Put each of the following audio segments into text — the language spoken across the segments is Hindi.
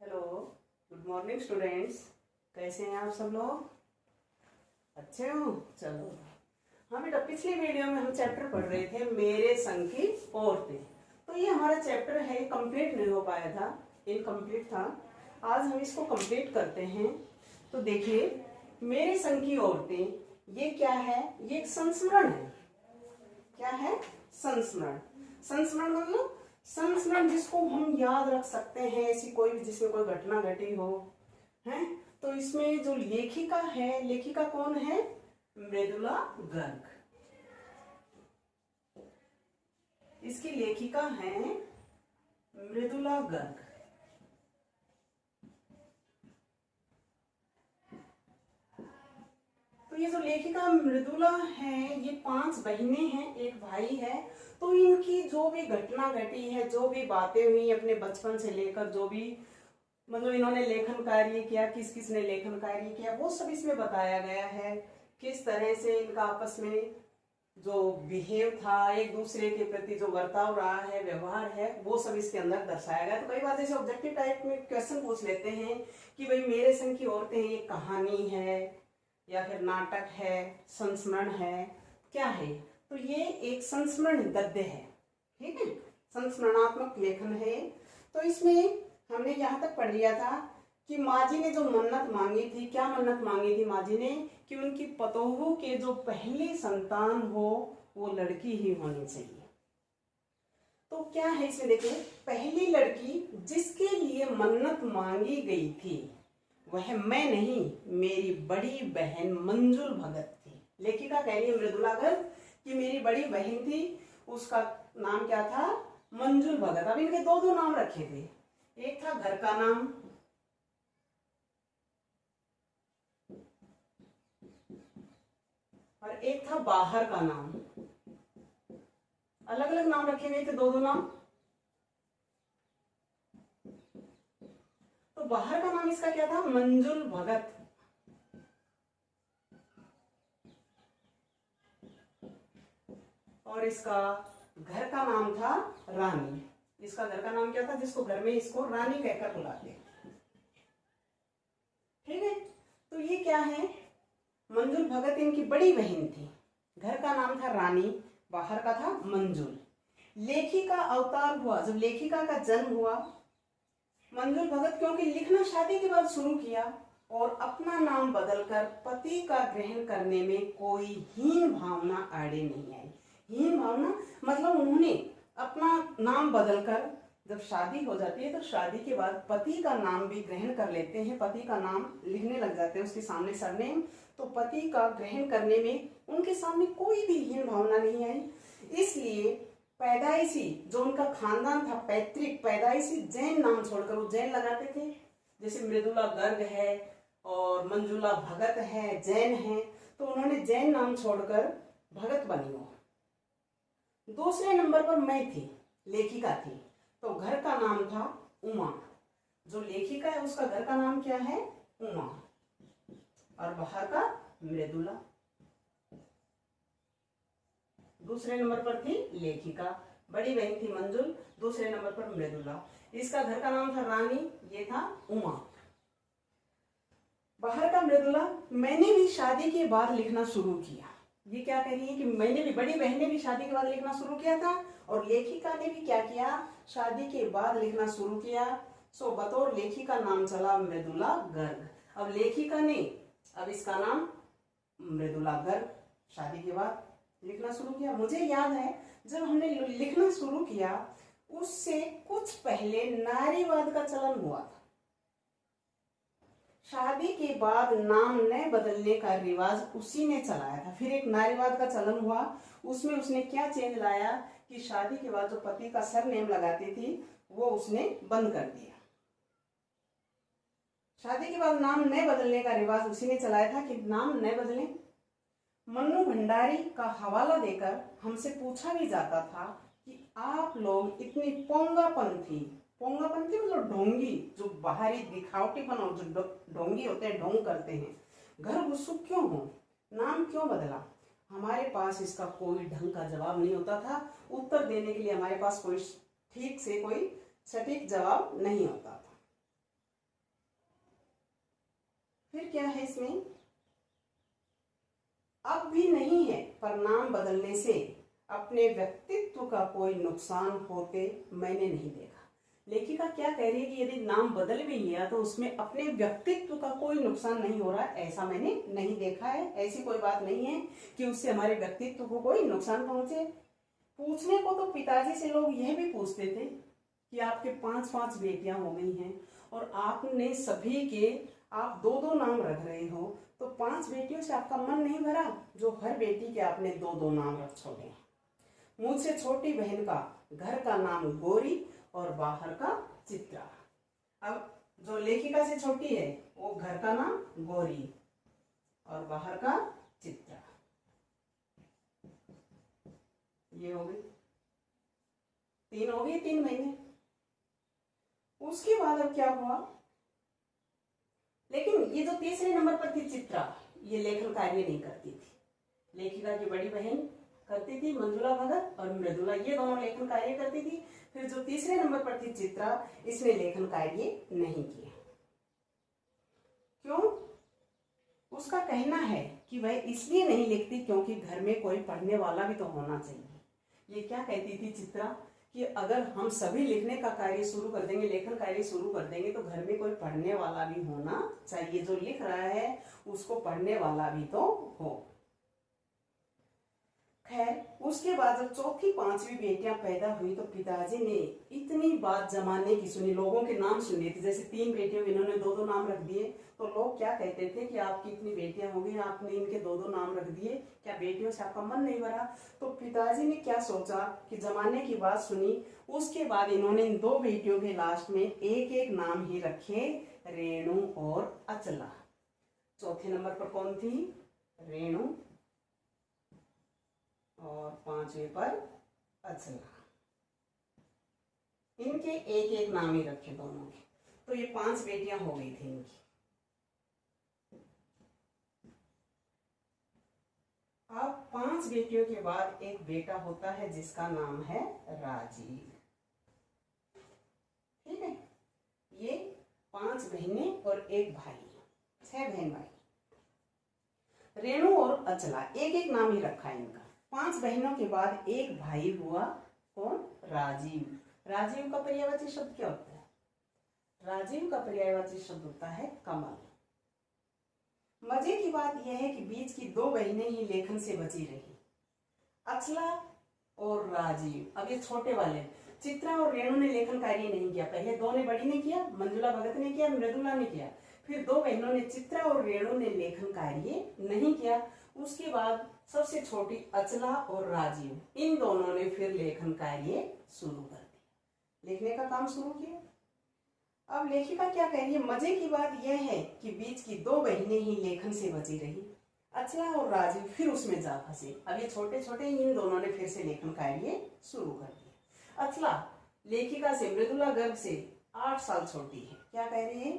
Hello, good morning students. कैसे हैं आप सब लोग? अच्छे हो? चलो, हाँ बेटा, पिछली वीडियो में हम चैप्टर पढ़ रहे थे मेरे संग की औरतें। तो ये हमारा चैप्टर है, कंप्लीट नहीं हो पाया था, इनकम्प्लीट था। आज हम इसको कंप्लीट करते हैं। तो देखिए, मेरे संग की औरतें, ये क्या है? ये एक संस्मरण है। क्या है? संस्मरण। संस्मरण मतलब संस्मरण जिसको हम याद रख सकते हैं, ऐसी कोई भी जिसमें कोई घटना घटी हो, है। तो इसमें जो लेखिका है, लेखिका कौन है? मृदुला गर्ग। इसकी लेखिका है मृदुला गर्ग। तो ये जो लेखिका मृदुला है, ये 5 बहनें हैं, एक भाई है। तो इनकी जो भी घटना घटी है, जो भी बातें हुई अपने बचपन से लेकर, जो भी मतलब इन्होंने लेखन कार्य किया, किस किस ने लेखन कार्य किया, वो सब इसमें बताया गया है। किस तरह से इनका आपस में जो बिहेव था, एक दूसरे के प्रति जो बर्ताव रहा है, व्यवहार है, वो सब इसके अंदर दर्शाया गया। तो कई बार जैसे ऑब्जेक्टिव टाइप में क्वेश्चन पूछ लेते हैं कि भाई मेरे संग की औरतें, ये कहानी है या फिर नाटक है, संस्मरण है, क्या है? तो ये एक संस्मरण गद्य है, ठीक है, संस्मरणात्मक लेखन है। तो इसमें हमने यहाँ तक पढ़ लिया था कि माँ जी ने जो मन्नत मांगी थी, क्या मन्नत मांगी थी माँ जी ने? कि उनकी पतोहू के जो पहली संतान हो वो लड़की ही होनी चाहिए। तो क्या है इसमें देखिए, पहली लड़की जिसके लिए मन्नत मांगी गई थी वह मैं नहीं, मेरी बड़ी बहन मंजुल भगत थी। लेखिका कह रही है मृदुला गर्ग कि मेरी बड़ी बहन थी, उसका नाम क्या था? मंजुल भगत। अब इनके दो नाम रखे थे, एक था घर का नाम और एक था बाहर का नाम। अलग अलग नाम रखे गए थे, दो नाम। तो बाहर का नाम इसका क्या था? मंजुल भगत। और इसका घर का नाम था रानी। इसका घर का नाम क्या था? जिसको घर में इसको रानी कहकर बुलाते, ठीक है। तो ये क्या है? मंजुल भगत इनकी बड़ी बहन थी, घर का नाम था रानी, बाहर का था मंजुल। लेखिका अवतार हुआ, जब लेखिका का जन्म हुआ, मंजुल भगत क्योंकि लिखना शादी के बाद शुरू किया और अपना नाम बदलकर पति का ग्रहण करने में कोई हीन भावना आड़े नहीं आई। हीन भावना मतलब उन्होंने अपना नाम बदलकर, जब शादी हो जाती है तो शादी के बाद पति का नाम भी ग्रहण कर लेते हैं, पति का नाम लिखने लग जाते हैं उसके सामने सरनेम। तो पति का ग्रहण करने में उनके सामने कोई भी हीन भावना नहीं आई। इसलिए पैदाइशी जो उनका खानदान था, पैतृक पैदाइशी जैन नाम छोड़कर, वो जैन लगाते थे, जैसे मृदुला गर्ग है और मंजुला भगत है, जैन है, तो उन्होंने जैन नाम छोड़कर भगत बनी हो। दूसरे नंबर पर मैं थी, लेखिका थी, तो घर का नाम था उमा। जो लेखिका है उसका घर का नाम क्या है? उमा। और बाहर का मृदुला। दूसरे नंबर पर थी लेखिका, बड़ी बहन थी मंजुल, दूसरे नंबर पर मृदुला। इसका घर का नाम था रानी, ये था उमा। बाहर का मृदुला। मैंने भी शादी के बाद लिखना शुरू किया। ये क्या कह रही है कि मैंने भी, बड़ी बहन ने भी शादी के बाद लिखना शुरू किया था और लेखिका ने भी क्या किया? शादी के बाद लिखना शुरू किया। सो बतौर लेखिका नाम चला मृदुला गर्ग। अब लेखिका ने अब इसका नाम मृदुला गर्ग शादी के बाद लिखना शुरू किया। मुझे याद है जब हमने लिखना शुरू किया उससे कुछ पहले नारीवाद का चलन हुआ था। शादी के बाद नाम न बदलने का रिवाज उसी ने चलाया था। फिर एक नारीवाद का चलन हुआ, उसमें उसने क्या चेंज लाया कि शादी के बाद जो पति का सरनेम लगाती थी वो उसने बंद कर दिया। शादी के बाद नाम न बदलने का रिवाज उसी ने चलाया था कि नाम न बदलें। मन्नू भंडारी का हवाला देकर हमसे पूछा भी जाता था कि आप लोग इतनी पोंगापंथी मतलब ढोंगी, जो बाहरी दिखावटीपन और जो ढोंगी होते हैं, ढोंग करते हैं, घर घुसुक क्यों हो, नाम क्यों बदला? हमारे पास इसका कोई ढंग का जवाब नहीं होता था। उत्तर देने के लिए हमारे पास कोई ठीक से कोई सटीक जवाब नहीं होता था। फिर क्या है इसमें, अब भी नहीं है पर नाम बदलने से अपने व्यक्तित्व का कोई नुकसान होते मैंने नहीं देखा। लेखिका क्या कह रही है कि यदि नाम बदल भी लिया तो उसमें अपने व्यक्तित्व का कोई नुकसान नहीं हो रहा, ऐसा मैंने नहीं देखा है। ऐसी कोई बात नहीं है कि उससे हमारे व्यक्तित्व को कोई नुकसान पहुंचे। पूछने को तो पिताजी से लोग यह भी पूछते थे कि आपके 5-5 बेटियां हो गई हैं और आपने सभी के आप 2-2 नाम रख रहे हो, तो 5 बेटियों से आपका मन नहीं भरा जो हर बेटी के आपने 2-2 नाम रखोगे। मुझसे छोटी बहन का घर का नाम गौरी और बाहर का चित्रा। अब जो लेखिका से छोटी है वो घर का नाम गौरी और बाहर का चित्रा। ये हो गई 3 हो गई, 3 महीने। उसके बाद अब क्या हुआ, लेकिन ये जो तीसरे नंबर पर थी चित्रा, ये लेखन कार्य नहीं करती थी। लेखिका की बड़ी बहन करती थी मंजुला भगत और मृदुला, ये दोनों लेखन कार्य करती थी। फिर जो तीसरे नंबर पर थी चित्रा, इसने लेखन कार्य नहीं किया। क्यों? उसका कहना है कि वह इसलिए नहीं लिखती क्योंकि घर में कोई पढ़ने वाला भी तो होना चाहिए। ये क्या कहती थी चित्रा कि अगर हम सभी लिखने का कार्य शुरू कर देंगे, लेखन कार्य शुरू कर देंगे, तो घर में कोई पढ़ने वाला भी होना चाहिए। जो लिख रहा है उसको पढ़ने वाला भी तो हो। खैर, उसके बाद जब चौथी 5वीं बेटियां पैदा हुई तो पिताजी ने इतनी बात जमाने की सुनी, लोगों के नाम सुन लिए थे। जैसे 3 बेटियों के इन्होंने 2-2 नाम रख दिए, तो लोग क्या कहते थे कि आपकी इतनी बेटियां हो गई, आपने इनके 2-2 नाम रख दिए, क्या बेटियों से आपका मन नहीं भरा? तो पिताजी ने क्या सोचा कि जमाने की बात सुनी। उसके बाद इन्होंने इन 2 बेटियों के लास्ट में एक नाम ही रखे, रेणु और अचला। चौथे नंबर पर कौन थी? रेणु और 5वें पर अचला। इनके एक नाम ही रखे दोनों के। तो ये 5 बेटियां हो गई थी इनकी। अब 5 बेटियों के बाद एक बेटा होता है जिसका नाम है राजीव। ठीक है, ये 5 बहनें और एक भाई, 6 बहन भाई। रेणु और अचला एक नाम ही रखा है इनका। 5 बहनों के बाद एक भाई हुआ, कौन? राजीव। राजीव का पर्यायवाची शब्द क्या होता है? राजीव का पर्यायवाची शब्द होता है कमल। मजे की बात यह है कि बीच की 2 बहनें ही लेखन से बची रही, अचला और राजीव। अब ये छोटे वाले चित्रा और रेणु ने लेखन कार्य नहीं किया। पहले 2 ने, बड़ी ने किया, मंजुला भगत ने किया, मृदुला ने किया। फिर 2 बहनों ने, चित्रा और रेणु ने लेखन कार्य नहीं किया। उसके बाद सबसे छोटी अचला और राजीव, इन दोनों ने फिर लेखन कार्य शुरू कर दिया, लिखने का काम शुरू किया। अब लेखिका क्या कह रही है, मजे की बात यह है कि बीच की 2 बहनें ही लेखन से बची रही, अचला और राजीव फिर उसमें जा फंसे। अब ये छोटे छोटे इन दोनों ने फिर से लेखन कार्य शुरू कर दिया। अचला लेखिका से, मृदुला गर्ग से 8 साल छोटी है। क्या कह रही है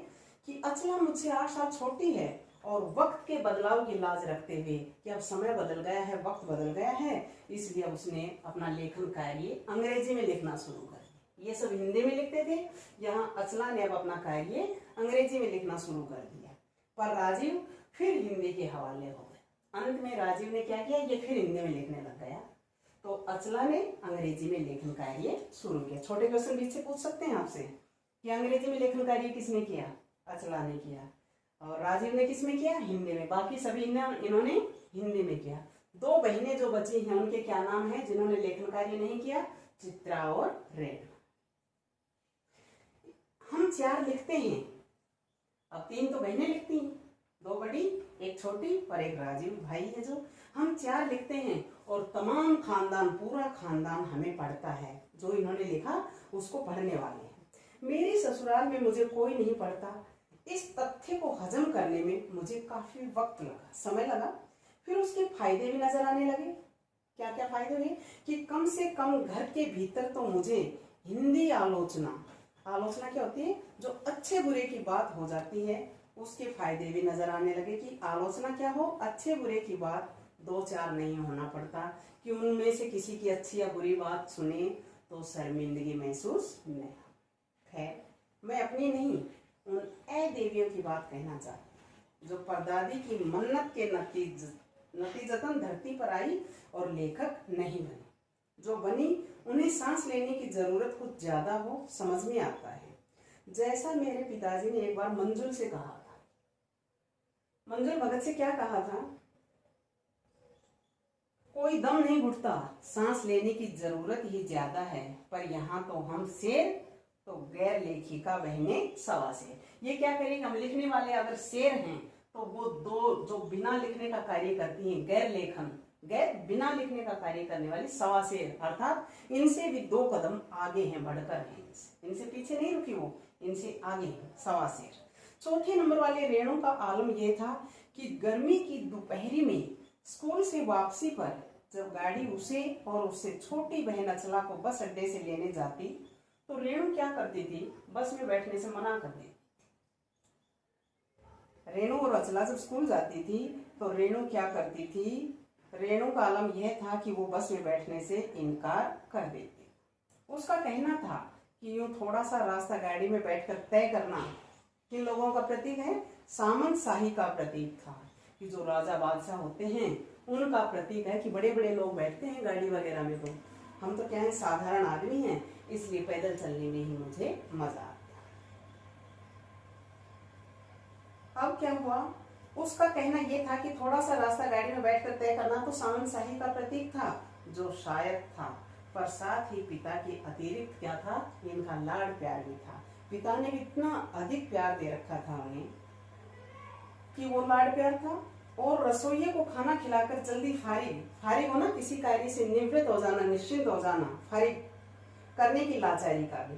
कि अचला मुझसे 8 साल छोटी है और वक्त के बदलाव की लाज रखते हुए कि अब समय बदल गया है, वक्त बदल गया है, इसलिए उसने अपना लेखन कार्य अंग्रेजी में लिखना शुरू कर दिया। ये सब हिंदी में लिखते थे, यहाँ अचला ने अब अपना कार्य अंग्रेजी में लिखना शुरू कर दिया। पर राजीव फिर हिंदी के हवाले हो गए। अंत में राजीव ने क्या किया, ये फिर हिंदी में लिखने लग गया। तो अचला ने अंग्रेजी में लेखन कार्य शुरू किया। छोटे क्वेश्चन बीच से पूछ सकते हैं आपसे कि अंग्रेजी में लेखन कार्य किसने किया? अचला ने किया। और राजीव ने किसमें किया? हिंदी में। बाकी सभी इन्होंने हिंदी में किया। 2 बहनें जो बची हैं उनके क्या नाम है जिन्होंने लेखन कार्य नहीं किया? चित्रा और रेणु। हम 4 लिखते हैं, अब 3 तो बहनें लिखती हैं, 2 बड़ी, 1 छोटी और एक राजीव भाई है। जो हम 4 लिखते हैं और तमाम खानदान, पूरा खानदान हमें पढ़ता है। जो इन्होंने लिखा उसको पढ़ने वाले हैं। मेरे ससुराल में मुझे कोई नहीं पढ़ता। इस तथ्य को हजम करने में मुझे काफी वक्त लगा, समय लगा। फिर उसके फायदे भी नजर आने लगे। क्या क्या फायदे हुए कि कम से कम घर के भीतर तो मुझे हिंदी आलोचना, आलोचना क्या होती है? जो अच्छे बुरे की बात हो जाती है, उसके फायदे भी नजर आने लगे कि आलोचना क्या हो, अच्छे बुरे की बात 2-4 नहीं होना पड़ता कि उनमें से किसी की अच्छी या बुरी बात सुने तो शर्मिंदगी महसूस नहीं। खैर, मैं अपनी नहीं, उन देवियों की बात कहना चाहती हूँ। जो परदादी की मन्नत के नतीजतन धरती पर आई और लेखक नहीं बनी। जो बनी उन्हें सांस लेने की जरूरत कुछ ज्यादा हो, समझ में आता है। जैसा मेरे पिताजी ने एक बार मंजुल से कहा था। मंजुल भगत से क्या कहा था? कोई दम नहीं घुटता, सांस लेने की जरूरत ही ज्यादा है, पर यहाँ तो हम शेर तो गैर लेखिका बहने सवा शेर। ये क्या करेंगे? हम लिखने वाले अगर शेर हैं तो वो दो जो बिना लिखने का कार्य करती हैं, गैर बिना लिखने का कार्य करने वाली सवा शेर, अर्थात इनसे भी 2 कदम आगे हैं, बढ़कर हैं, इनसे पीछे नहीं रुकी वो, इनसे आगे हैं, सवा शेर। चौथे नंबर वाले रेणु का आलम यह था कि गर्मी की दोपहरी में स्कूल से वापसी पर जब गाड़ी उसे और उससे छोटी बहन अचला को बस अड्डे से लेने जाती तो रेणु क्या करती थी? बस में बैठने से मना कर देती। रेणु और अचला जब स्कूल जाती थी तो रेणु क्या करती थी? रेणु का आलम यह था कि वो बस में बैठने से इनकार कर देती। उसका कहना था कि यूं थोड़ा सा रास्ता गाड़ी में बैठकर तय करना किन लोगों का प्रतीक है? सामंत शाही का प्रतीक था, कि जो राजा बादशाह होते हैं उनका प्रतीक है, कि बड़े बड़े लोग बैठते हैं गाड़ी वगैरह में, तो हम तो क्या है, साधारण आदमी हैं, इसलिए पैदल चलने में ही मुझे मजा आता। अब क्या हुआ? उसका कहना यह था कि थोड़ा सा रास्ता गाड़ी में बैठकर तय करना तो सामंत शाही का प्रतीक था, जो शायद था, पर साथ ही पिता के अतिरिक्त क्या था? इनका लाड़ प्यार भी था। पिता ने भी इतना अधिक प्यार दे रखा था उन्हें कि वो लाड़ प्यार था। और रसोइये को खाना खिलाकर जल्दी फारिग होना, किसी कार्य से निवृत्त हो जाना, निश्चिंत हो जाना, फारिग करने की लाचारी का भी।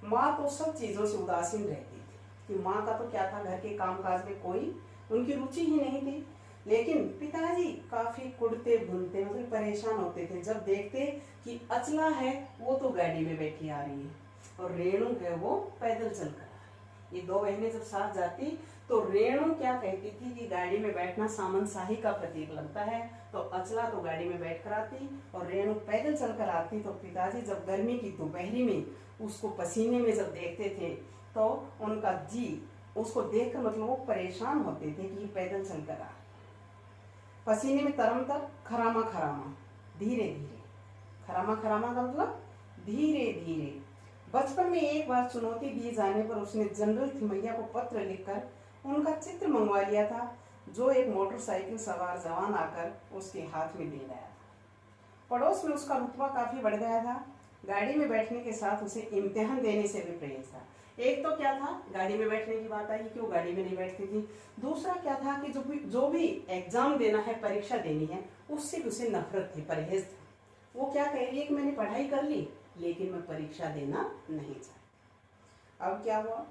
माँ तो सब चीजों से उदासीन रहती थी, कि माँ का तो क्या था, घर के कामकाज में कोई उनकी रुचि ही नहीं थी। लेकिन पिताजी काफी कुड़ते भुनते, मतलब परेशान होते थे जब देखते कि अचला है वो तो गाड़ी में बैठी आ रही है और रेणु है वो पैदल चल कर आ रही। ये 2 बहनें जब साथ जाती तो रेणु क्या कहती थी कि गाड़ी में बैठना सामंत शाही का प्रतीक लगता है, तो अचला तो गाड़ी में बैठ कर आती और रेणु पैदल चल कर आती। तो पिताजी जब गर्मी की दोपहरी में उसको पसीने में जब देखते थे तो उनका जी उसको देखकर, मतलब वो परेशान होते थे कि पैदल चल कर आ, पसीने में तरम तर, खरामा खरामा, धीरे धीरे, खरामा खरामा का मतलब धीरे धीरे। बचपन में एक बार चुनौती दिए जाने पर उसने जनरल थिमैया को पत्र लिखकर उनका चित्र मंगवा लिया था, जो एक मोटरसाइकिल सवार जवान आकर उसके हाथ में दे गया था। पड़ोस में उसका रुतबा काफी बढ़ गया था। गाड़ी में बैठने के साथ उसे इम्तिहान देने से भी प्रेरित था। एक तो क्या था, गाड़ी में बैठने की बात आई कि वो गाड़ी में नहीं बैठती थी। दूसरा क्या था कि जो भी एग्जाम देना है, परीक्षा देनी है, उससे भी उसे नफरत थी, परहेज था। वो क्या कह रही है कि मैंने पढ़ाई कर ली लेकिन मैं परीक्षा देना नहीं चाहती। अब क्या हुआ?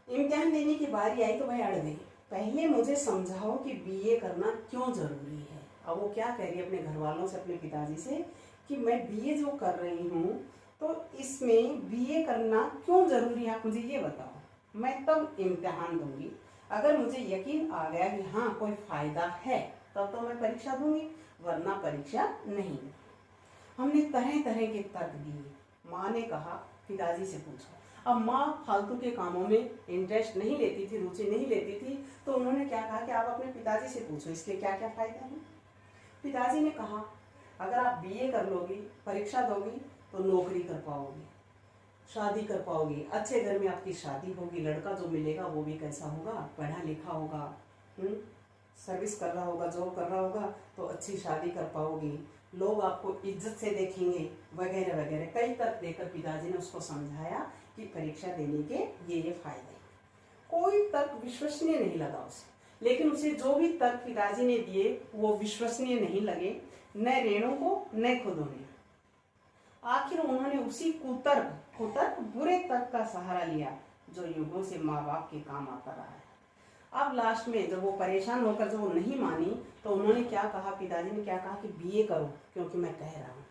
इम्तिहान देने की बारी आई तो भाई अड़ गई। पहले मुझे समझाओ कि बीए करना क्यों जरूरी है। अब वो क्या कह रही है अपने घर वालों से, अपने पिताजी से, कि मैं बीए जो कर रही हूँ तो इसमें बीए करना क्यों जरूरी है, आप मुझे ये बताओ। मैं तब इम्तिहान दूंगी, अगर मुझे यकीन आ गया कि हाँ कोई फायदा है तब तो मैं परीक्षा दूंगी, वरना परीक्षा नहीं। हमने तरह तरह के तर्क दिए। माँ ने कहा पिताजी से पूछो। अब माँ फालतू के कामों में इंटरेस्ट नहीं लेती थी, रुचि नहीं लेती थी, तो उन्होंने क्या कहा कि आप अपने पिताजी से पूछो इसके क्या क्या फायदे हैं। पिताजी ने कहा अगर आप बीए कर लोगी, परीक्षा दोगी तो नौकरी कर पाओगी, शादी कर पाओगी, अच्छे घर में आपकी शादी होगी, लड़का जो मिलेगा वो भी कैसा होगा, पढ़ा लिखा होगा, सर्विस कर रहा होगा, जॉब कर रहा होगा, तो अच्छी शादी कर पाओगी, लोग आपको इज्जत से देखेंगे, वगैरह वगैरह कई तर्क देकर पिताजी ने उसको समझाया कि परीक्षा देने के ये फायदे। कोई तर्क विश्वसनीय नहीं लगा उसे, लेकिन उसे जो भी तर्क पिताजी ने दिए वो विश्वसनीय नहीं लगे, न रेणु को न खुद उन्हें। आखिर उन्होंने उसी कुतर्क बुरे तर्क का सहारा लिया जो युगों से माँ बाप के काम आता रहा है। अब लास्ट में जब वो परेशान होकर जब वो नहीं मानी तो उन्होंने क्या कहा, पिताजी ने क्या कहा कि बीए करो क्योंकि मैं कह रहा हूँ।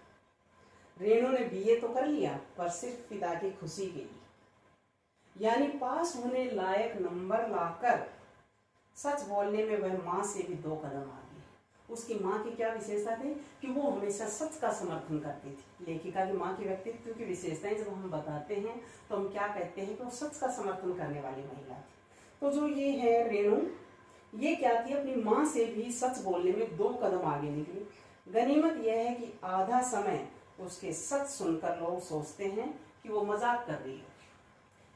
रेणु ने बीए तो कर लिया पर सिर्फ पिता की खुशी के लिए, यानी पास होने लायक नंबर लाकर सच बोलने में वह माँ से भी 2 कदम आगे। उसकी माँ की क्या विशेषता थी कि वो हमेशा सच का समर्थन करती थी। लेखिका की माँ की व्यक्तित्व की विशेषताएं जब हम बताते हैं तो हम क्या कहते हैं कि वो सच का समर्थन करने वाली महिला थी। तो जो ये है रेणु, ये क्या थी, अपनी माँ से भी सच बोलने में 2 कदम आगे निकली। गनीमत यह है कि आधा समय उसके सच सुनकर लोग सोचते हैं कि वो मजाक कर रही है।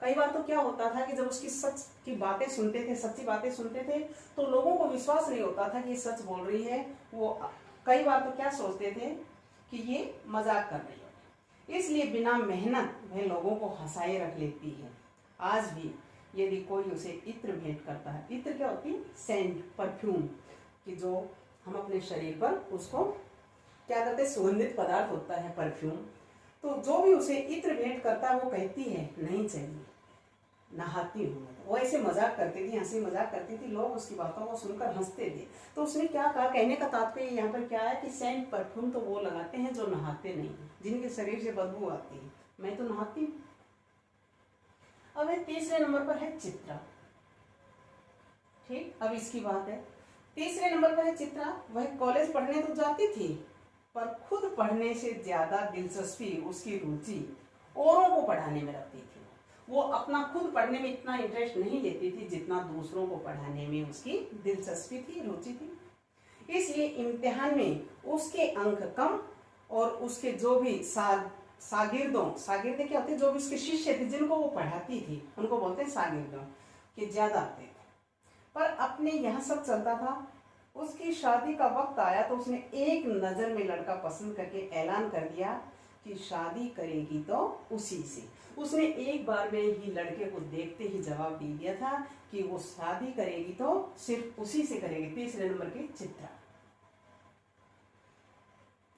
कई बार तो क्या होता था कि जब उसकी सच की बातें सुनते थे, सच्ची बातें सुनते थे, तो लोगों को विश्वास नहीं होता था कि ये सच बोल रही है। वो कई बार तो क्या सोचते थे कि ये मजाक कर रही है। इसलिए बिना मेहनत वह लोगों को हंसाए रख लेती है। आज भी यदि कोई उसे इत्र भेंट करता है, इत्र क्या होती है, सेंट, परफ्यूम, कि जो हम अपने शरीर पर उसको क्या करते हैं, सुगंधित पदार्थ होता है परफ्यूम, तो जो भी उसे इत्र भेंट करता है वो कहती है नहीं चाहिए, नहाती हूँ। वो ऐसे मजाक करती थी, हंसी मजाक करती थी, लोग उसकी बातों को सुनकर हंसते थे। तो उसने क्या कहा, कहने का तात्पर्य यहाँ पर क्या है कि सेंट परफ्यूम तो वो लगाते हैं जो नहाते नहीं, जिनके शरीर से बदबू आती है, मैं तो नहाती हूँ। अब 3रे नंबर पर है चित्रा। ठीक, अब इसकी बात है। 3रे नंबर पर है चित्रा। वह कॉलेज पढ़ने तो जाती थी, पर खुद पढ़ने से ज्यादा दिलचस्पी, उसकी रुचि औरों को पढ़ाने में रखती थी। वो अपना खुद पढ़ने में इतना इंटरेस्ट नहीं लेती थी जितना दूसरों को पढ़ाने में उसकी दिलचस्पी थी, रुचि थी। इसलिए इम्तिहान में उसके अंक कम और उसके जो भी शागिर्द क्या होते हैं, जो भी उसके शिष्य थे जिनको वो पढ़ाती थी, उनको बोलते हैं शागिर्दों, के ज्यादा आते थे। पर अपने यहाँ सब चलता था। उसकी शादी का वक्त आया तो उसने एक नजर में लड़का पसंद करके ऐलान कर दिया कि शादी करेगी तो उसी से। उसने एक बार में ही लड़के को देखते ही जवाब दे दिया था कि वो शादी करेगी तो सिर्फ उसी से करेगी, 3रे नंबर की चित्रा।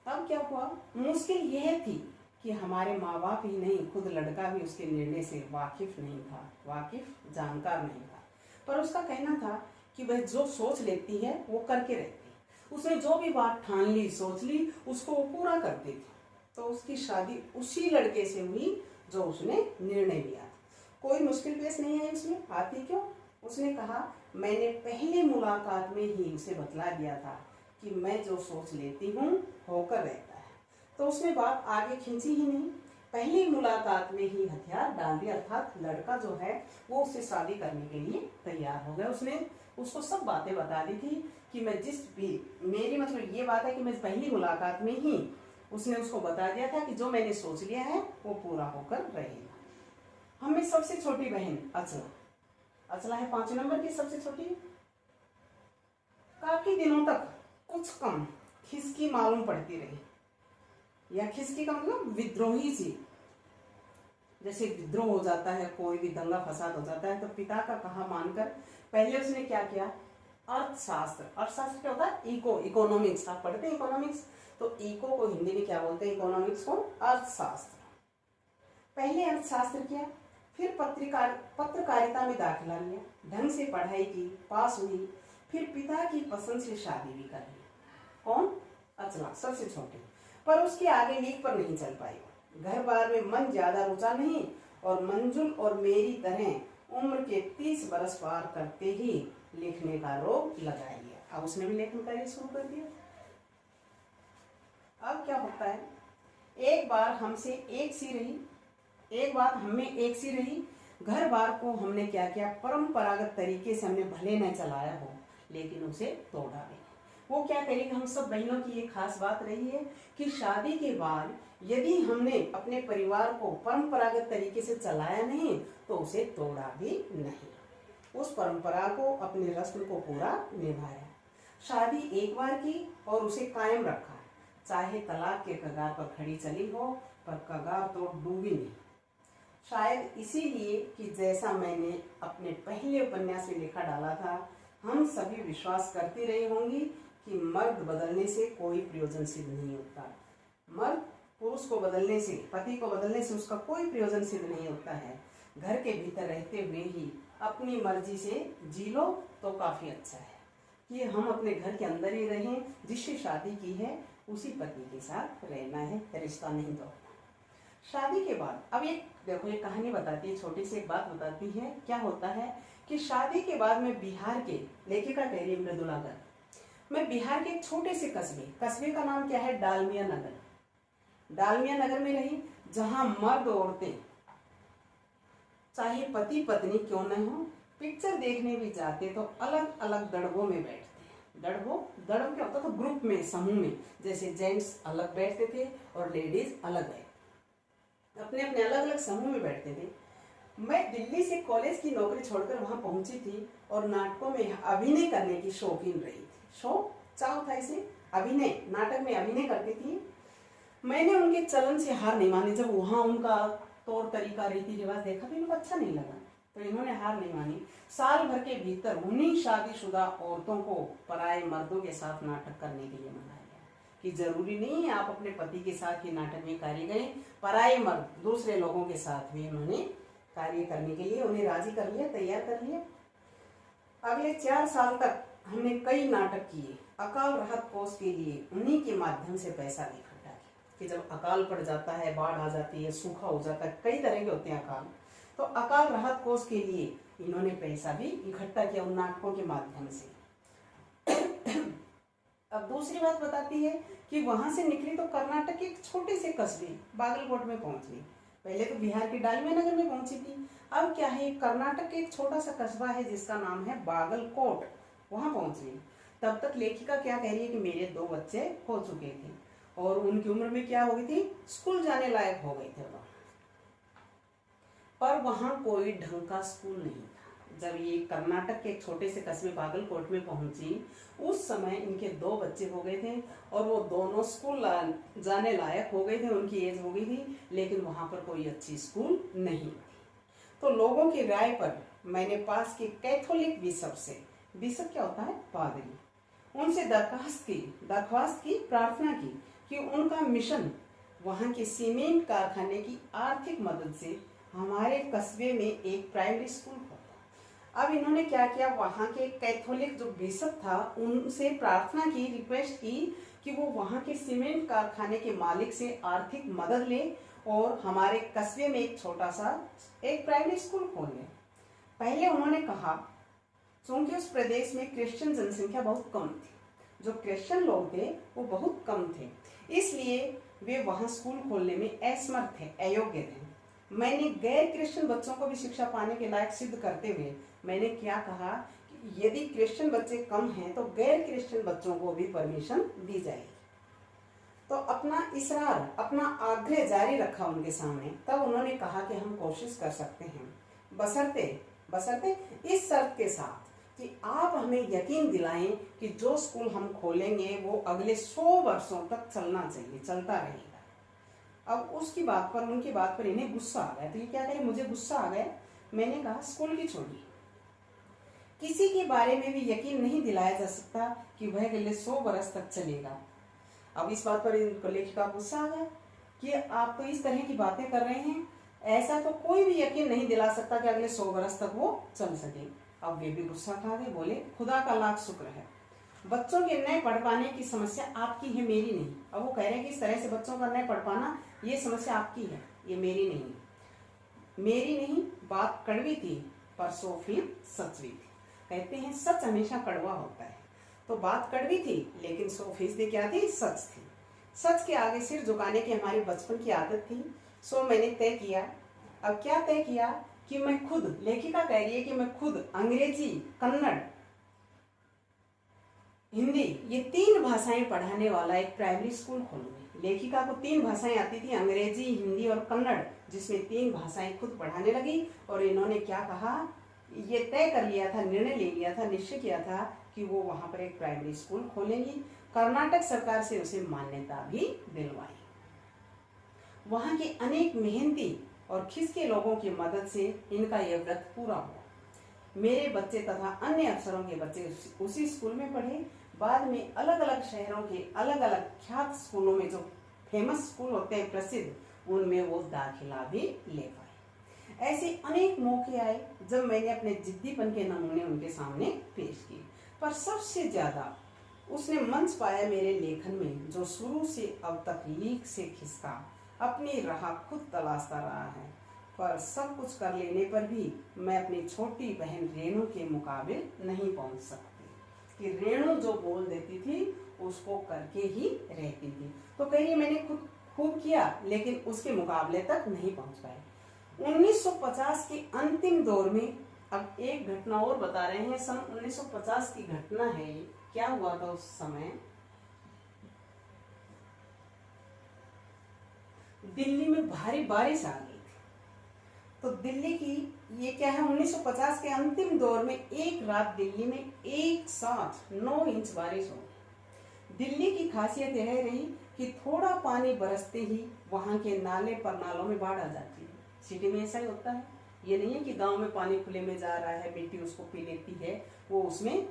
अब क्या हुआ, मुश्किल यह थी कि हमारे माँ बाप ही नहीं, खुद लड़का भी उसके निर्णय से वाकिफ नहीं था, जानकार नहीं था। पर उसका कहना था कि वह जो सोच लेती है वो करके रहती। उसने जो भी बात ठान ली, सोच ली, उसको वो पूरा करती थी। तो उसकी शादी उसी लड़के से हुई जो उसने निर्णय लिया। कोई मुश्किल पेश नहीं है उसमें, आती क्यों? उसने कहा, मैंने पहले मुलाकात में ही उसे बतला दिया था कि मैं जो सोच लेती हूँ होकर रहता है। तो उसने बात आगे खींची ही नहीं, पहली मुलाकात में ही हथियार डाल दिया, अर्थात लड़का जो है वो उससे शादी करने के लिए तैयार हो गया। उसने उसको सब बातें बता दी थी कि मैं जिस भी, मेरी मतलब ये बात है कि मैं पहली मुलाकात में ही उसने उसको बता दिया था कि जो मैंने सोच लिया है वो पूरा होकर रहेगा। हमें सबसे छोटी बहन अचला है 5 नंबर की सबसे छोटी। काफी दिनों तक कुछ कम खिसकी मालूम पड़ती रही, या खिसकी का मतलब विद्रोही सी। जैसे विद्रोह हो जाता है, कोई भी दंगा फसाद हो जाता है, तो पिता का कहा मानकर पहले उसने क्या किया, अर्थशास्त्र क्या होता है, इकोनॉमिक्स, आप पढ़ते हैं इकोनॉमिक्स, तो इको को हिंदी में क्या बोलते हैं, इकोनॉमिक्स को अर्थशास्त्र। पहले अर्थशास्त्र किया, फिर पत्रकारिता में दाखिला लिया, ढंग से पढ़ाई की, पास हुई, फिर पिता की पसंद से शादी भी कर ली। कौन? अचला, सबसे छोटी। पर उसके आगे लीक पर नहीं चल पाई। घर बार में मन ज्यादा रुचा नहीं और मंजुल और मेरी तरह उम्र के 30 बरस पार करते ही लिखने का रोग लगा लिया। अब उसने भी लेखन कार्य शुरू कर दिया। अब क्या होता है, एक बार हमसे एक सी रही, एक बात हमें एक सी रही, घर बार को हमने क्या किया, परंपरागत तरीके से हमने भले न चलाया हो लेकिन उसे तोड़ा भी। वो क्या करेगी, हम सब बहनों की ये खास बात रही है कि शादी के बाद यदि हमने अपने परिवार को परंपरागत तरीके से चलाया नहीं तो उसे तोड़ा भी नहीं, उस परंपरा को, अपने रस्म को पूरा निभाया। शादी एक बार की और उसे कायम रखा, चाहे तलाक के कगार पर खड़ी चली हो पर कगार तो डूबी नहीं। शायद इसीलिए कि जैसा मैंने अपने पहले उपन्यास में लिखा डाला था, हम सभी विश्वास करती रही होंगी कि मर्द बदलने से कोई प्रयोजन सिद्ध नहीं होता। मर्द पुरुष को बदलने से, पति को बदलने से उसका कोई प्रयोजन सिद्ध नहीं होता है। घर के भीतर रहते हुए ही अपनी मर्जी से जी लो तो काफी अच्छा है कि हम अपने घर के अंदर ही रहें, जिससे शादी की है उसी पति के साथ रहना है, रिश्ता नहीं तोड़ना। शादी के बाद अब एक देखो, ये कहानी बताती है, छोटी सी एक बात बताती है। क्या होता है कि शादी के बाद मैं बिहार के, लेखिका कह रही मृदुला गर्ग, मैं बिहार के एक छोटे से कस्बे का नाम क्या है, डालमिया नगर। डालमिया नगर में रही, जहां मर्द औरतें चाहे पति पत्नी क्यों न हो, पिक्चर देखने भी जाते तो अलग अलग दड़बों में बैठते। दड़ब क्या होता था? ग्रुप में, समूह में। जैसे जेंट्स अलग बैठते थे और लेडीज अलग बैठते, अपने अपने अलग अलग समूह में बैठते थे। मैं दिल्ली से कॉलेज की नौकरी छोड़कर वहां पहुंची थी और नाटकों में अभिनय करने की शौकीन रही थी। शौक, चाव था इसे, अभिनय, नाटक में अभिनय करती थी। मैंने उनके चलन से हार नहीं मानी। जब वहां उनका तौर तरीका, रीति रिवाज देखा तो इनको अच्छा नहीं लगा, तो इन्होंने हार नहीं मानी। साल भर के भीतर उन्हीं शादीशुदा औरतों को पराये मर्दों के साथ नाटक करने के लिए मनाया गया कि जरूरी नहीं है आप अपने पति के साथ ही नाटक में कार्य करें। पराये मर्द, दूसरे लोगों के साथ भी उन्होंने कार्य करने के लिए उन्हें राजी कर लिया, तैयार कर लिया। अगले 4 साल तक हमने कई नाटक किए। अकाल राहत कोष के लिए उन्हीं के माध्यम से पैसा इकट्ठा किया कि जब अकाल पड़ जाता है, बाढ़ आ जाती है, सूखा हो जाता है, कई तरह के होते हैं अकाल, तो अकाल राहत कोष के लिए इन्होंने पैसा भी इकट्ठा किया उन नाटकों के माध्यम से। अब दूसरी बात बताती है कि वहां से निकली तो कर्नाटक के एक छोटे से कस्बे बागलकोट में पहुंच गई। पहले तो बिहार के डालमिया नगर में पहुंची थी, अब क्या है, कर्नाटक के एक छोटा सा कस्बा है जिसका नाम है बागलकोट, वहां पहुंच गई। तब तक लेखिका क्या कह रही है कि मेरे 2 बच्चे हो चुके थे और उनकी उम्र में क्या हो गई थी, स्कूल जाने लायक हो गए थे। पर वहां कोई ढंग का स्कूल नहीं था। जब ये कर्नाटक के एक छोटे से कस्बे बागलकोट में पहुंची, उस समय इनके 2 बच्चे हो गए थे और वो दोनों स्कूल जाने लायक हो गए थे, उनकी एज हो गई थी, लेकिन वहां पर कोई अच्छी स्कूल नहीं थी। तो लोगों की राय पर मैंने पास के कैथोलिक बिशप से, बिशप क्या होता है, पादरी, उनसे दरख्वास्त की, प्रार्थना की कि उनका मिशन वहां के सीमेंट कारखाने की आर्थिक मदद से हमारे कस्बे में एक प्राइमरी स्कूल खोला। अब इन्होंने क्या किया, वहां के कैथोलिक जो बिशप था उनसे प्रार्थना की, रिक्वेस्ट की कि वो वहां के सीमेंट कारखाने के मालिक से आर्थिक मदद ले और हमारे कस्बे में एक छोटा सा एक प्राइमरी स्कूल खोल ले। पहले उन्होंने कहा, क्योंकि उस प्रदेश में क्रिश्चियन जनसंख्या बहुत कम थी, जो क्रिश्चियन लोग थे वो बहुत कम थे, इसलिए वे वहां स्कूल खोलने में असमर्थ थे, अयोग्य थे। मैंने गैर क्रिश्चियन बच्चों को भी शिक्षा पाने के लायक सिद्ध करते हुए मैंने क्या कहा कि यदि क्रिश्चियन बच्चे कम हैं तो गैर क्रिश्चियन बच्चों को भी परमिशन दी जाएगी। तो अपना इसरार, अपना आग्रह जारी रखा उनके सामने। तब उन्होंने कहा कि हम कोशिश कर सकते हैं, बशर्ते इस शर्त के साथ कि आप हमें यकीन दिलाएं कि जो स्कूल हम खोलेंगे वो अगले 100 वर्षों तक चलना चाहिए, चलता रहेगा। अब उसकी बात पर, उनकी बात पर इन्हें गुस्सा आ गया। तो ये क्या करें, मुझे गुस्सा आ गया। मैंने कहा, स्कूल की छोड़िए, किसी के बारे में भी यकीन नहीं दिलाया जा सकता कि वह अगले 100 वर्ष तक चलेगा। अब इस बात पर लेखिका गुस्सा आ गया कि आप तो इस तरह की बातें कर रहे हैं, ऐसा तो कोई भी यकीन नहीं दिला सकता कि अगले 100 वर्ष तक वो चल सके। अब वे भी गुस्सा खा गए, बोले, खुदा का लाख शुक्र है, बच्चों के नए पढ़ पाने की समस्या आपकी है, मेरी नहीं। अब वो कह रहे हैं कि इस तरह से बच्चों का नए पढ़ पाना, ये समस्या आपकी है, ये मेरी नहीं। बात कड़वी थी पर 100% सच भी थी। कहते हैं सच हमेशा कड़वा होता है, तो बात कड़वी थी लेकिन 100% क्या थी, सच थी। सच के आगे सिर झुकाने की हमारी बचपन की आदत थी। सो मैंने तय किया। अब क्या तय किया कि मैं खुद, लेखिका कह रही है कि मैं खुद अंग्रेजी, कन्नड़, हिंदी, ये 3 भाषाएं पढ़ाने वाला एक प्राइमरी स्कूल खोलूंगी। लेखिका को 3 भाषाएं आती थी, अंग्रेजी, हिंदी और कन्नड़, जिसमें 3 भाषाएं खुद पढ़ाने लगी। और इन्होंने क्या कहा, ये तय कर लिया था, निर्णय ले लिया था, निश्चय किया था कि वो वहां पर एक प्राइमरी स्कूल खोलेंगी। कर्नाटक सरकार से उसे मान्यता भी दिलवाई। वहां के अनेक मेहनती और खिसके लोगों की मदद से इनका यह व्रत पूरा हुआ। मेरे बच्चे तथा अन्य अफसरों के बच्चे उसी स्कूल में पढ़े। बाद में अलग अलग शहरों के अलग अलग ख्यात स्कूलों में, जो फेमस स्कूल होते हैं प्रसिद्ध, उनमें वो दाखिला भी ले पाए। ऐसे अनेक मौके आए जब मैंने अपने जिद्दीपन के नमूने उनके सामने पेश किए, पर सबसे ज्यादा उसने मंच पाया मेरे लेखन में, जो शुरू से अब तक लीक से खिसका अपनी राह खुद तलाशता रहा है। पर सब कुछ कर लेने पर भी मैं अपनी छोटी बहन रेणु के मुकाबिल नहीं पहुंच सकती। कि रेणु जो बोल देती थी उसको करके ही रहती थी। तो कहिए मैंने खुद खूब किया लेकिन उसके मुकाबले तक नहीं पहुंच पाए। 1950 के अंतिम दौर में अब एक घटना और बता रहे हैं, सन 1950 की घटना है ये। क्या हुआ था उस समय, दिल्ली में भारी बारिश आ गई थी। तो दिल्ली की ये क्या है, 1950 के अंतिम दौर में एक रात दिल्ली में एक साथ 9 इंच बारिश हो गई। दिल्ली की खासियत यह रही कि थोड़ा पानी बरसते ही वहां के नाले पर नालों में बाढ़ आ जाती है। सिटी में ऐसा ही होता है, ये नहीं है कि गांव में पानी खुले में जा रहा है, मिट्टी उसको पी लेती है, वो उसमें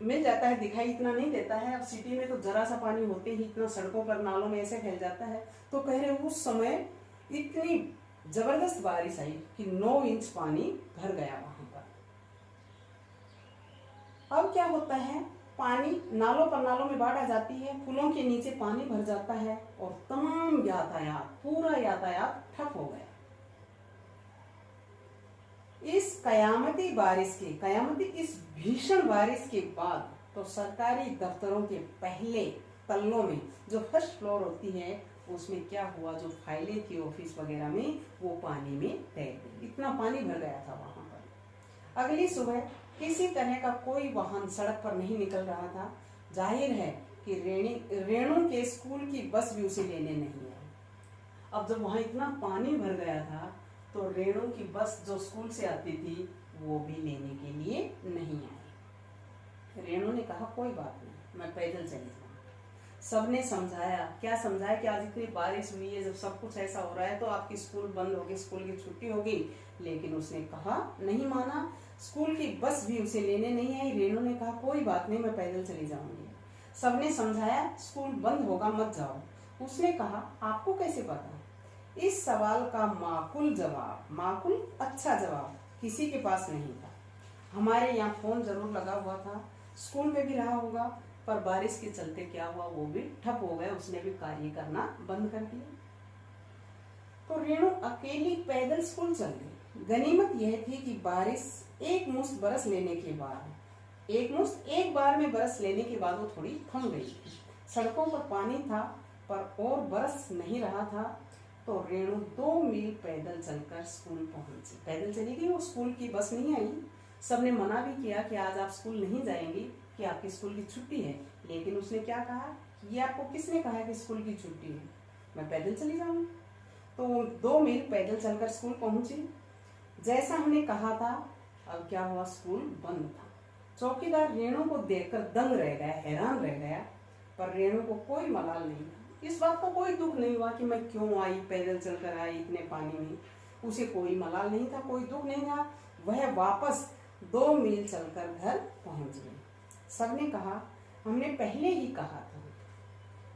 मिल जाता है, दिखाई इतना नहीं देता है। अब सिटी में तो जरा सा पानी होते ही इतना सड़कों पर नालों में ऐसे फैल जाता है। तो कह रहे उस समय इतनी जबरदस्त बारिश आई कि 9 इंच पानी भर गया वहां पर। अब क्या होता है, पानी नालों पर नालों में बाढ़ आ जाती है, पुलों के नीचे पानी भर जाता है और तमाम यातायात, पूरा यातायात ठप हो गया। इस कयामती इस भीषण बारिश के बाद तो सरकारी दफ्तरों के पहले तल्लों में जो फर्स्ट फ्लोर होती है उसमें क्या हुआ, जो फाइलें थी ऑफिस वगैरह में वो पानी में तैर गई। इतना पानी भर गया था वहां पर। अगली सुबह किसी तरह का कोई वाहन सड़क पर नहीं निकल रहा था। जाहिर है कि रेणु के स्कूल की बस भी उसे लेने नहीं आई। अब जब वहां इतना पानी भर गया था तो रेणु की बस जो स्कूल से आती थी वो भी लेने के लिए नहीं आई। रेणु ने कहा कोई बात नहीं, मैं पैदल चली जाऊँ। सबने समझाया, क्या समझाया कि आज इतनी बारिश हुई है, जब सब कुछ ऐसा हो रहा है तो आपकी स्कूल बंद होगी, स्कूल की छुट्टी होगी। लेकिन उसने कहा, नहीं माना। स्कूल की बस भी उसे लेने नहीं आई। रेणु ने कहा कोई बात नहीं, मैं पैदल चली जाऊंगी। सबने समझाया स्कूल बंद होगा, मत जाओ। उसने कहा आपको कैसे पता? इस सवाल का माकूल अच्छा जवाब किसी के पास नहीं था। हमारे यहाँ फोन जरूर लगा हुआ था, स्कूल में भी रहा होगा, पर बारिश के चलते क्या हुआ, वो भी ठप हो गए, उसने भी कार्य करना बंद कर दिया। तो रेणु अकेली पैदल स्कूल चल गई। गनीमत यह थी कि बारिश एक बार में बरस लेने के बाद वो थोड़ी थम गई। सड़कों पर पानी था पर और बरस नहीं रहा था। तो रेणु 2 मील पैदल चलकर स्कूल पहुंची। पैदल चली गई, वो स्कूल की बस नहीं आई। सबने मना भी किया कि आज आप स्कूल नहीं जाएंगी, कि आपकी स्कूल की छुट्टी है। लेकिन उसने क्या कहा, ये आपको किसने कहा कि स्कूल की छुट्टी है, मैं पैदल चली जाऊंगी। तो 2 मील पैदल चलकर स्कूल पहुंची। जैसा हमने कहा था, अब क्या हुआ, स्कूल बंद था। चौकीदार रेणु को देखकर दंग रह गया, हैरान रह गया। पर रेणु को कोई मलाल नहीं था, इस बात का कोई दुख नहीं हुआ कि मैं क्यों आई, पैदल चलकर आई इतने पानी में। उसे कोई मलाल नहीं था, कोई दुख नहीं था। वह वापस 2 मील चलकर घर पहुंच गई। सबने कहा हमने पहले ही कहा था।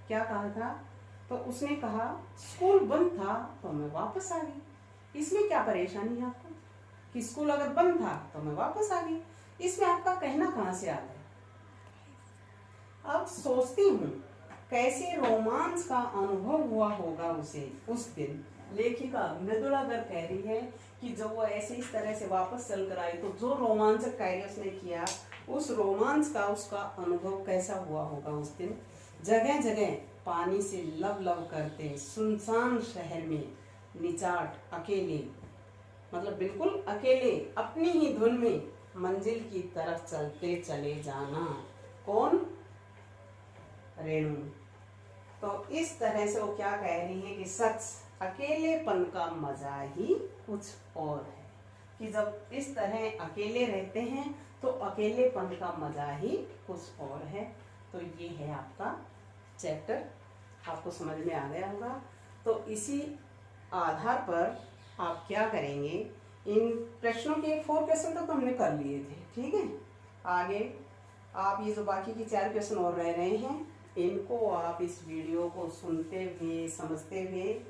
क्या कहा था? तो उसने कहा स्कूल बंद था तो मैं वापस आ गई। इसमें क्या परेशानी है आपको कि स्कूल अगर बंद था तो मैं वापस आ गई, इसमें आपका कहना कहां से आ गया? अब सोचती हूँ कैसे रोमांच का अनुभव हुआ होगा उसे उस दिन। लेखिका मृदुला गर्ग कह रही है कि जब वो ऐसे इस तरह से वापस चलकर आई तो जो रोमांचक कार्य उसने किया, उस रोमांच का उसका अनुभव कैसा हुआ होगा उस दिन। जगह जगह पानी से लव करते सुनसान शहर में निचाट अकेले, मतलब बिल्कुल अकेले अपनी ही धुन में मंजिल की तरफ चलते चले जाना। कौन? रेणु। तो इस तरह से वो क्या कह रही है कि सच अकेलेपन का मजा ही कुछ और है, कि जब इस तरह अकेले रहते हैं तो अकेलेपन का मजा ही कुछ और है। तो ये है आपका चैप्टर, आपको समझ में आ गया होगा। तो इसी आधार पर आप क्या करेंगे, इन प्रश्नों के 4 क्वेश्चन तो हमने कर लिए थे, ठीक है। आगे आप ये जो बाकी की 4 क्वेश्चन और रह रहे हैं, इनको आप इस वीडियो को सुनते हुए समझते हुए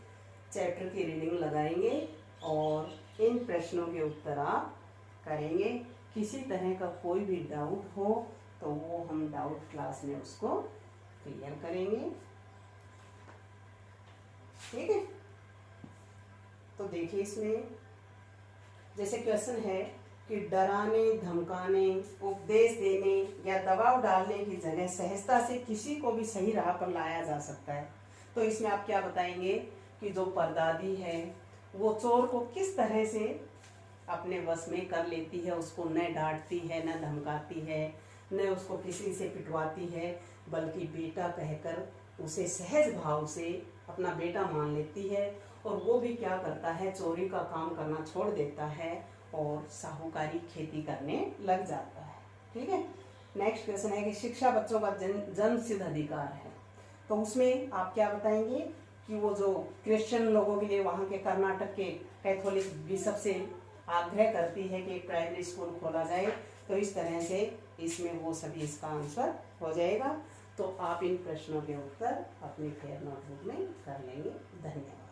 चैप्टर की रीडिंग लगाएंगे और इन प्रश्नों के उत्तर आप करेंगे। किसी तरह का कोई भी डाउट हो तो वो हम डाउट क्लास में उसको क्लियर करेंगे, ठीक है। तो देखिए इसमें जैसे क्वेश्चन है कि डराने, धमकाने, उपदेश देने या दबाव डालने की जगह सहजता से किसी को भी सही राह पर लाया जा सकता है। तो इसमें आप क्या बताएंगे कि जो परदादी है वो चोर को किस तरह से अपने वश में कर लेती है, उसको न डांटती है, न धमकाती है, न उसको किसी से पिटवाती है, बल्कि बेटा कहकर उसे सहज भाव से अपना बेटा मान लेती है। और वो भी क्या करता है, चोरी का काम करना छोड़ देता है और साहूकारी खेती करने लग जाता है। ठीक है। नेक्स्ट क्वेश्चन है कि शिक्षा बच्चों का जन्म सिद्ध अधिकार है, तो उसमें आप क्या बताएंगे कि वो जो क्रिश्चियन लोगों के लिए वहाँ के कर्नाटक के कैथोलिक बिशप से आग्रह करती है कि एक प्राइमरी स्कूल खोला जाए, तो इस तरह से इसमें वो सभी इसका आंसर हो जाएगा। तो आप इन प्रश्नों के उत्तर अपनी फेयर नोटबुक में कर लेंगे। धन्यवाद।